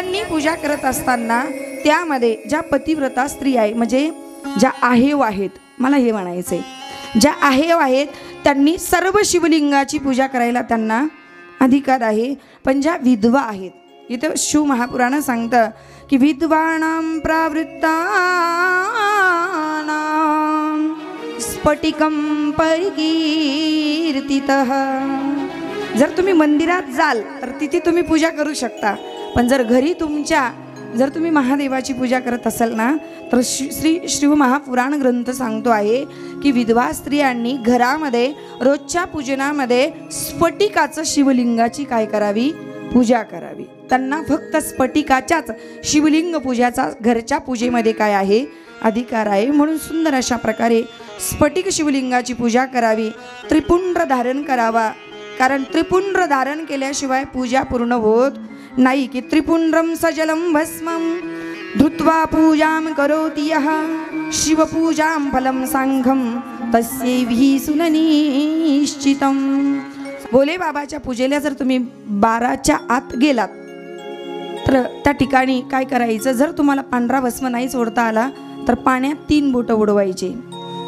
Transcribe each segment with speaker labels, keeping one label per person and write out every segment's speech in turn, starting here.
Speaker 1: स्त्रियांनी पूजा करत असताना त्यामध्ये ज्या पतिव्रता स्त्री आहे, म्हणजे ज्या आहेव आहेत, मला हे म्हणायचंय, ज्या आहेव आहेत त्यांनी सर्व शिवलिंगाची पूजा करायला त्यांना अधिकार आहे. पण ज्या विधवा आहेत, इथं शिव महापुराण सांगतं की विद्वानां प्रवृत्तानां स्फटिकं परिकीर्तितः. जर तुम्ही मंदिरात जाल तर तिथे तुम्ही पूजा करू शकता, पण जर घरी तुमच्या जर तुम्ही महादेवाची पूजा करत असाल ना, तर श्री शिव महापुराण ग्रंथ सांगतो आहे की विधवा स्त्रियांनी घरामध्ये रोजच्या पूजनामध्ये स्फटिकाचं शिवलिंगाची काय करावी, पूजा करावी. त्यांना फक्त स्फटिकाच्याच शिवलिंग पूजाचा घरच्या पूजेमध्ये काय आहे, अधिकार आहे. म्हणून सुंदर अशा प्रकारे स्फटिक शिवलिंगाची पूजा करावी. त्रिपुंड्र धारण करावा, कारण त्रिपुंड्र धारण केल्याशिवाय पूजा पूर्ण होत नाही. की त्रिपुंड्रम सजलम भस्मम धृत्वा पूजां करोति यः शिवपूजां फलं सांघं तस्यैहि सुननिश्चितं. भोले बाबाच्या पूजेला जर तुम्ही 12च्या आत गेलात तर त्या ठिकाणी काय करायचं, जर तुम्हाला पांढरा भस्म नाही सोडता आला तर पाण्यात 3 बोटं उडवायचे.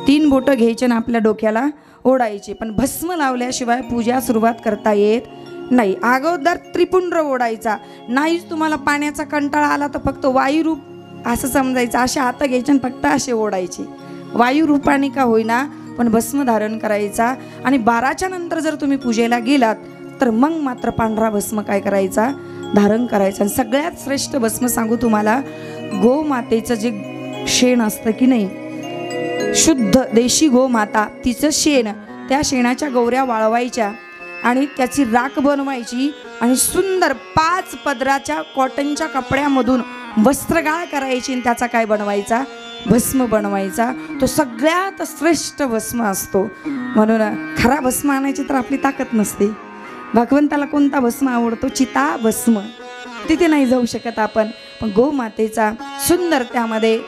Speaker 1: 3 बोटं घ्यायचे आणि आपल्या डोक्याला ओढायचे. पण भस्म लावल्याशिवाय पूजा सुरुवात करता येत नाही. अगोदर त्रिपुंड्र ओढायचा. नाहीच तुम्हाला पाण्याचा कंटाळा आला तर फक्त वायुरूप असं समजायचं, असे हात घ्यायचे आणि फक्त असे ओढायचे. वायुरूपाने का होईना पण भस्म धारण करायचा. आणि 12च्या नंतर जर तुम्ही पूजेला गेलात तर मग मात्र पांढरा भस्म काय करायचा, धारण करायचा. सगळ्यात श्रेष्ठ भस्म सांगू तुम्हाला, गोमातेचं जे शेण असतं की नाही, शुद्ध देशी गोमाता, तिचं शेण, त्या शेणाच्या गौऱ्या वाळवायच्या आणि त्याची राख बनवायची आणि सुंदर 5 पदराच्या कॉटनच्या कपड्यामधून वस्त्रगाळ करायची आणि त्याचा काय बनवायचा, भस्म बनवायचा. तो सगळ्यात श्रेष्ठ भस्म असतो. म्हणून खरा भस्म आणायची तर आपली ताकद नसते. भगवंताला कोणता भस्म आवडतो, चिता भस्म, तिथे नाही जाऊ शकत आपण. पण गोमातेचा सुंदर त्यामध्ये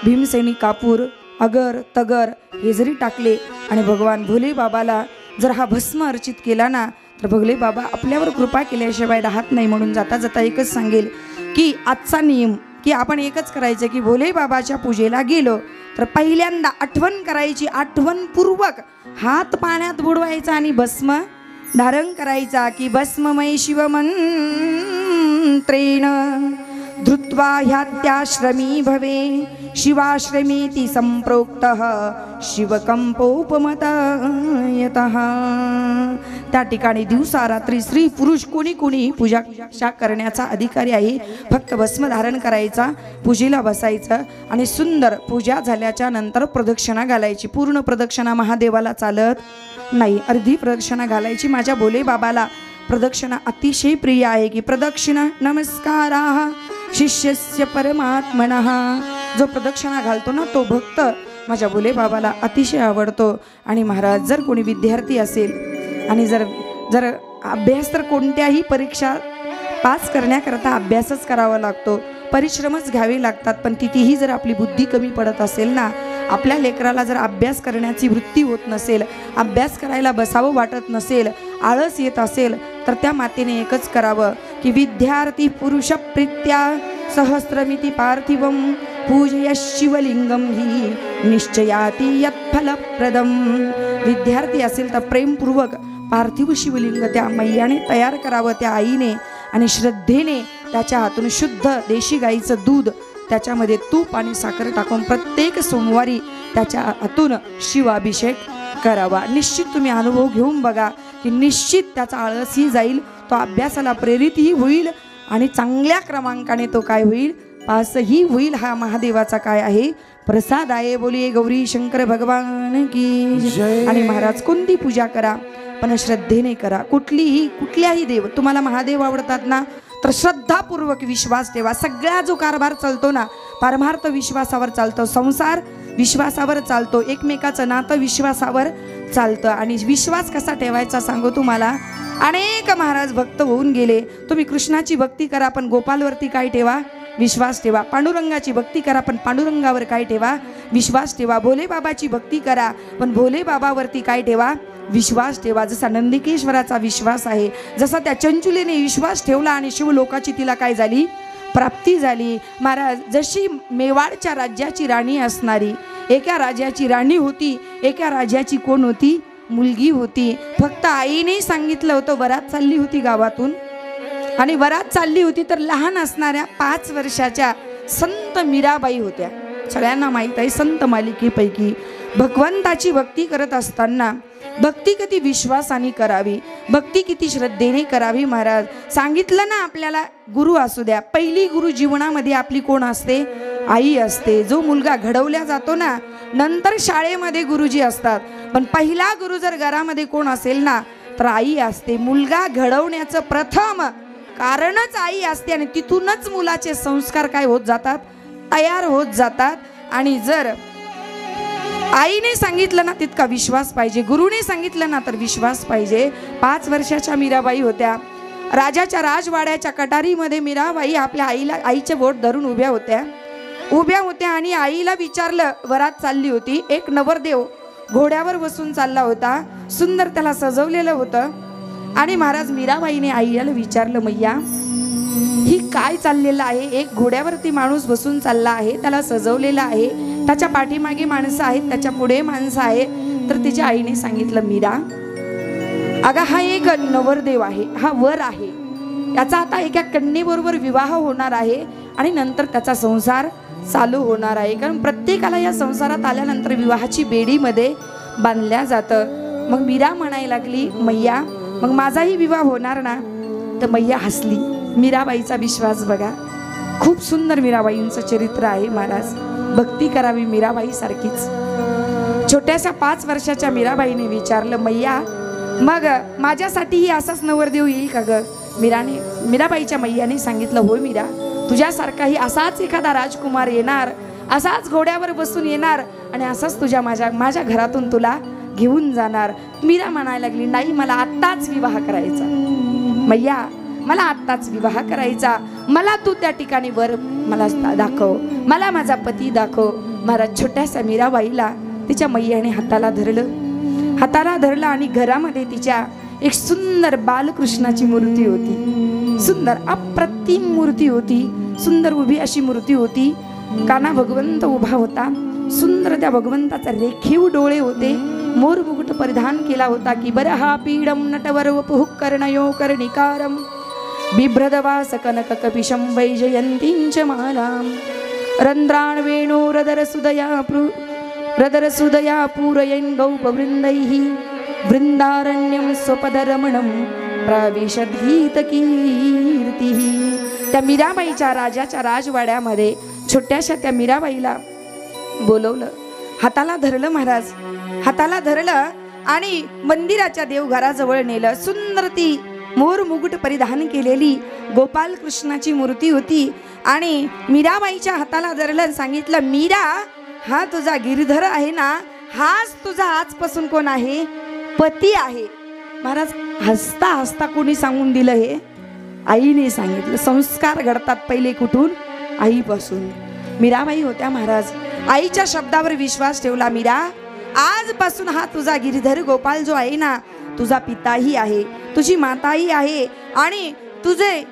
Speaker 1: भीमसेनी कापूर, अगर तगर हे जरी टाकले आणि भगवान भोले बाबाला जर हा भस्म अर्चित केला ना, तर भोले बाबा आपल्यावर कृपा केल्याशिवाय राहत नाही. म्हणून जाता जाता एकच सांगेल की आजचा नियम की आपण एकच करायचं की भोले बाबाच्या पूजेला गेलो तर पहिल्यांदा आठवण करायची, आठवणपूर्वक हात पाण्यात बुडवायचा आणि भस्म धारण करायचा. की भस्ममय शिवमंत्रेण धृत्वा ह्यात्याश्रमी भवे शिवाश्रमीति संप्रोक्तः शिवकंपोपमतयतः. त्या ठिकाणी दिवसा रात्री स्त्री पुरुष कोणी कोणी पूजा करण्याचा अधिकारी आहे. फक्त भस्म धारण करायचा, पूजेला बसायचं आणि सुंदर पूजा झाल्याच्या नंतर प्रदक्षिणा घालायची. पूर्ण प्रदक्षिणा महादेवाला चालत नाही, अर्धी प्रदक्षिणा घालायची. माझ्या भोले बाबाला प्रदक्षिणा अतिशय प्रिय आहे. की प्रदक्षिणा नमस्काराः शिष्यस्य परमात्मनः. जो प्रदक्षिणा घालतो ना तो भक्त माझ्या भोले बाबाला अतिशय आवडतो. आणि महाराज जर कोणी विद्यार्थी असेल आणि जर अभ्यास, तर कोणत्याही परीक्षा पास करण्याकरता अभ्यासच करावा लागतो, परिश्रमच घ्यावे लागतात. पण तिथेही जर आपली बुद्धी कमी पडत असेल ना, आपल्या लेकराला जर अभ्यास करण्याची वृत्ती होत नसेल, अभ्यास करायला बसावं वाटत नसेल, आळस येत असेल, तर त्या मातेने एकच करावं की विद्यार्थी पुरुष प्रीत्या सहस्रमिति पार्थिवं पूजय शिवलिंगम ही निश्चयाति यत्फलप्रदम. विद्यार्थी असेल तर प्रेमपूर्वक पार्थिव शिवलिंग त्या मैयाने तयार करावं, त्या आईने, आणि श्रद्धेने त्याच्या हातून शुद्ध देशी गाईचं दूध, त्याच्यामध्ये तूप आणि साखर टाकून प्रत्येक सोमवारी त्याच्या हातून शिवाभिषेक करावा. निश्चित तुम्ही अनुभव घेऊन बघा की निश्चित त्याचा आळसही जाईल, तो अभ्यासाला प्रेरितही होईल आणि चांगल्या क्रमांकाने तो काय होईल, पासही होईल. हा महादेवाचा काय आहे, प्रसाद आहे. बोलिये गौरी शंकर भगवान की जय. आणि महाराज कोणती पूजा करा पण श्रद्धेने करा. कुठल्याही देव, तुम्हाला महादेव आवडतात ना, तर श्रद्धापूर्वक विश्वास ठेवा. सगळा जो कारभार चालतो ना, परमार्थ विश्वासावर चालतो, संसार विश्वासावर चालतो, एकमेकाचं नातं विश्वासावर चालतं. आणि विश्वास कसा ठेवायचा सांगू तुम्हाला. अनेक महाराज भक्त होऊन गेले. तुम्ही कृष्णाची भक्ती करा पण गोपालवरती काय ठेवा, विश्वास ठेवा. पांडुरंगाची भक्ती करा पण पांडुरंगावर काय ठेवा, विश्वास ठेवा. भोले बाबाची भक्ती करा पण भोले बाबावरती काय ठेवा, विश्वास ठेवा. जसा नंदिकेश्वराचा विश्वास आहे, जसा त्या चंचुलीने विश्वास ठेवला आणि शिवलोकाची तिला काय झाली, प्राप्ती झाली. महाराज, जशी मेवाडच्या राज्याची राणी असणारी, एका राजाची राणी होती, एका राजाची कोण होती? मुलगी होती. फक्त आईने सांगितलं होतं, वरात चालली होती गावातून, आणि वरात चालली होती तर लहान असणाऱ्या 5 वर्षाच्या संत मीराबाई होत्या. सगळ्यांना माहीत आहे, संत मालिकेपैकी भगवंताची भक्ती करत असताना भक्ती किती विश्वासाने करावी, भक्ती किती श्रद्धेने करावी. महाराज सांगितलं ना आपल्याला, गुरु असू द्या, पहिली गुरु जीवनामध्ये आपली कोण असते? आई असते. जो मुलगा घडवल्या जातो ना, नंतर शाळेमध्ये गुरुजी असतात, पण पहिला गुरु जर घरामध्ये कोण असेल ना, तर आई असते. मुलगा घडवण्याचं प्रथम कारणच आई असते, आणि तिथूनच मुलाचे संस्कार काय होत जातात? तयार होत जातात. आणि जर आईने सांगितलं ना, तितका विश्वास पाहिजे. गुरुने सांगितलं ना, तर विश्वास पाहिजे. 5 वर्षाच्या मीराबाई होत्या. राजाच्या राजवाड्याच्या कटारीमध्ये मीराबाई आपल्या आईचे बोट धरून उभ्या होत्या आणि आईला विचारलं, वरात चालली होती, एक नवरदेव घोड्यावर बसून चालला होता, सुंदर त्याला सजवलेलं होतं. आणि महाराज मीराबाईने आईला विचारलं, मैया ही काय चाललेलं आहे? एक घोड्यावरती माणूस बसून चालला आहे, त्याला सजवलेला आहे, त्याच्या पाठीमागे माणसं आहेत, त्याच्या पुढे माणसं आहेत. तर तिच्या आईने सांगितलं, मीरा अगं, हा एक नवरदेव आहे, हा वर आहे, याचा आता एका कन्येबरोबर विवाह होणार आहे आणि नंतर त्याचा संसार चालू होणार आहे. कारण प्रत्येकाला या संसारात आल्यानंतर विवाहाची बेडीमध्ये बांधल्या जातं. मग मीरा म्हणायला लागली, मैया मग माझाही विवाह होणार ना? तर मैया हसली. मीराबाईचा विश्वास बघा, खूप सुंदर मीराबाईंचं चरित्र आहे. महाराज, भक्ती करावी मीराबाई सारखीच. छोट्याशा 5 वर्षाच्या मीराबाईने विचारलं, मैया मग माझ्यासाठीही असाच नवरदेव येईल का ग? मीराबाईच्या मैयाने सांगितलं, हो मीरा, तुझ्यासारखाही असाच एखादा राजकुमार येणार, असाच घोड्यावर बसून येणार आणि असाच माझ्या घरातून तुला घेऊन जाणार. मीरा म्हणायला लागली, नाही, मला आत्ताच विवाह करायचा. मैया, मला आत्ताच विवाह करायचा, मला तू त्या ठिकाणी वर मला दाखव, मला माझा पती दाखव. महाराज, छोट्याशा मीराबाईला तिच्या मैयाने हाताला धरलं आणि घरामध्ये तिच्या एक सुंदर बालकृष्णाची मूर्ती होती. सुंदर अप्रतिम मूर्ती होती, सुंदर उभी अशी मूर्ती होती. काना भगवंत उभा होता, सुंदर त्या भगवंताचा रेखीव डोळे होते, मोर मुकुट परिधान केला होता. की बरहा पीडम नटवर वपुः कर्णयो कर्णिकारम बिभ्रदवास कनक कपिशं वैजयंतींच मालाम रंद्राण वेणो रदरसुदया पूरयन् गौपवृन्दैः वृंदारण्यं स्वपदरमणं प्रविशद्गीत कीर्तिः. त्या मीराबाईच्या राजाच्या राजवाड्यामध्ये छोट्याशा त्या मीराबाईला बोलवलं, हाताला धरलं. महाराज हाताला धरलं आणि मंदिराच्या देवघराजवळ नेलं. सुंदर ती मोर मुकुट परिधान केलेली गोपाल कृष्णाची मूर्ती होती. आणि मीराबाईच्या हाताला धरलं, सांगितलं, मीरा, हा तुझा गिरधर आहे ना, हाच तुझा आजपासून कोण आहे? पती आहे. महाराज, हसता हसता कोणी सांगून दिलं हे? आईने सांगितलं. संस्कार घडतात पहिले कुठून? आईपासून. मीराबाई होत्या. महाराज, आईच्या शब्दावर विश्वास ठेवला. मीरा, आजपासून हा तुझा गिरधर गोपाल जो आहे ना, तुझा पिताही आहे, तुझी माताही आहे, आणि तुझे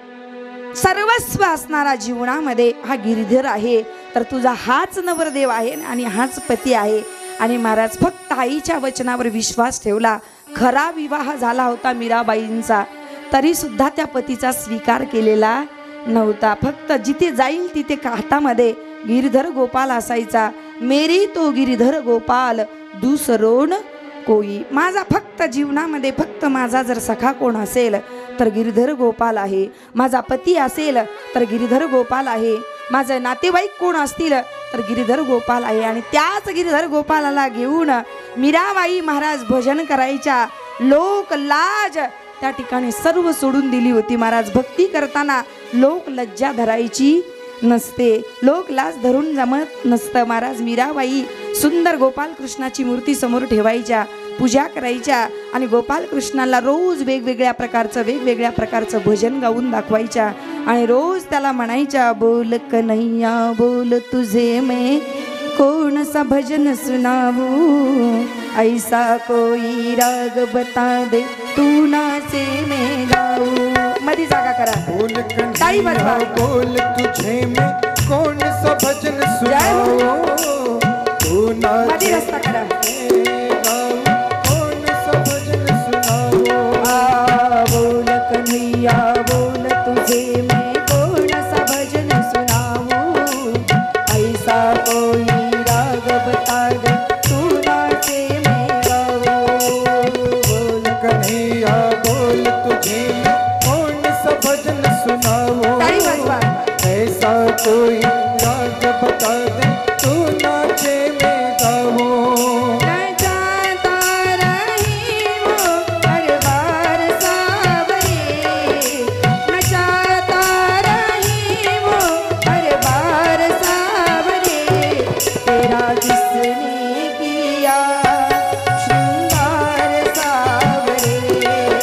Speaker 1: सर्वस्व असणारा जीवनामध्ये हा गिरधर आहे. तर तुझा हाच नवरदेव आहे आणि हाच पती आहे. आणि महाराज, फक्त आईच्या वचनावर विश्वास ठेवला. खरा विवाह झाला होता मीराबाईंचा, तरी सुद्धा त्या पतीचा स्वीकार केलेला नव्हता. फक्त जिथे जाईल तिथे हातामध्ये गिरधर गोपाल असायचा. मेरी तो गिरधर गोपाल दुसरोन कोई. माझा फक्त जीवनामध्ये फक्त माझा जर सखा कोण असेल तर गिरधर गोपाल आहे. माझा पती असेल तर गिरधर गोपाल आहे. माझे नातेवाईक कोण असतील तर गिरधर गोपाल आहे. आणि त्याच गिरधर गोपालाला घेऊन मीराबाई महाराज भजन करायच्या. लोक लाज त्या ठिकाणी सर्व सोडून दिली होती. महाराज, भक्ती करताना लोक लज्जा धरायची नसते, लोक लाज धरून जमत नसतं. महाराज, मीराबाई सुंदर गोपाल कृष्णाची मूर्ती समोर ठेवायच्या, पूजा करायच्या आणि गोपाल कृष्णाला रोज वेगवेगळ्या प्रकारचं भजन गाऊन दाखवायच्या. आणि रोज त्याला म्हणायच्या, बोल कन्हैया बोल तुझे मैं कौन सा भजन सुनाऊं, ऐसा कोई राग बता दे तू नाचे मैं गाऊं. मध्ये जागा करा.
Speaker 2: बोल
Speaker 1: ताली
Speaker 2: कन्हैया
Speaker 1: बजवा.
Speaker 2: बोल तुझे मैं कौन सा भजन सुनाऊं तू ना
Speaker 1: मध्ये रस्ता करा.
Speaker 2: कौन सा भजन सुनाऊं.
Speaker 1: बोल कन्हैया बोल तुझे मैं कौन सा भजन सुनाऊं. ऐसा कोई राग बता दे तू नाचे मैं गाऊं. बोल
Speaker 2: कन्हैया बोल तुझे मैं कौन सा भजन सुनाऊं.
Speaker 1: ताली बजवा.
Speaker 2: ऐसा कोई राग बता दे तू नाचे मैं गाऊं.
Speaker 1: नचाता रही वो हर बार सावरे. नचाता रही वो हर बार सावरे. तेरा किसने किया श्रृंगार सावरे.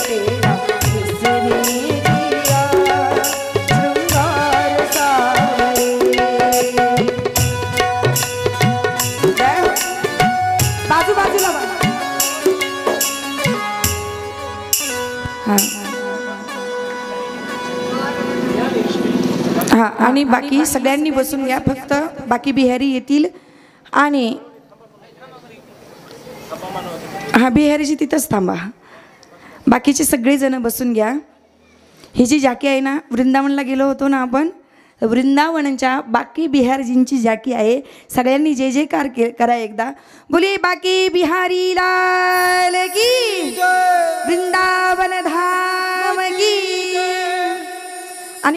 Speaker 1: तेरा किसने किया श्रृंगार सावरे. बाजू बाजूला हा आणि बाकी सगळ्यांनी बसून घ्या. फक्त बाकी बिहारी येतील आणि हा बिहारीची तिथंच थांबा. बाकीचे सगळे जण बसून घ्या. ही जी जाकी आहे ना, वृंदावनला गेलो होतो ना आपण, वृंदावनच्या बाकी बिहारजींची जाकी आहे. सगळ्यांनी जय जयकार करा एकदा. बोले बाकी बिहारी लाल की, वृंदावन धाम की.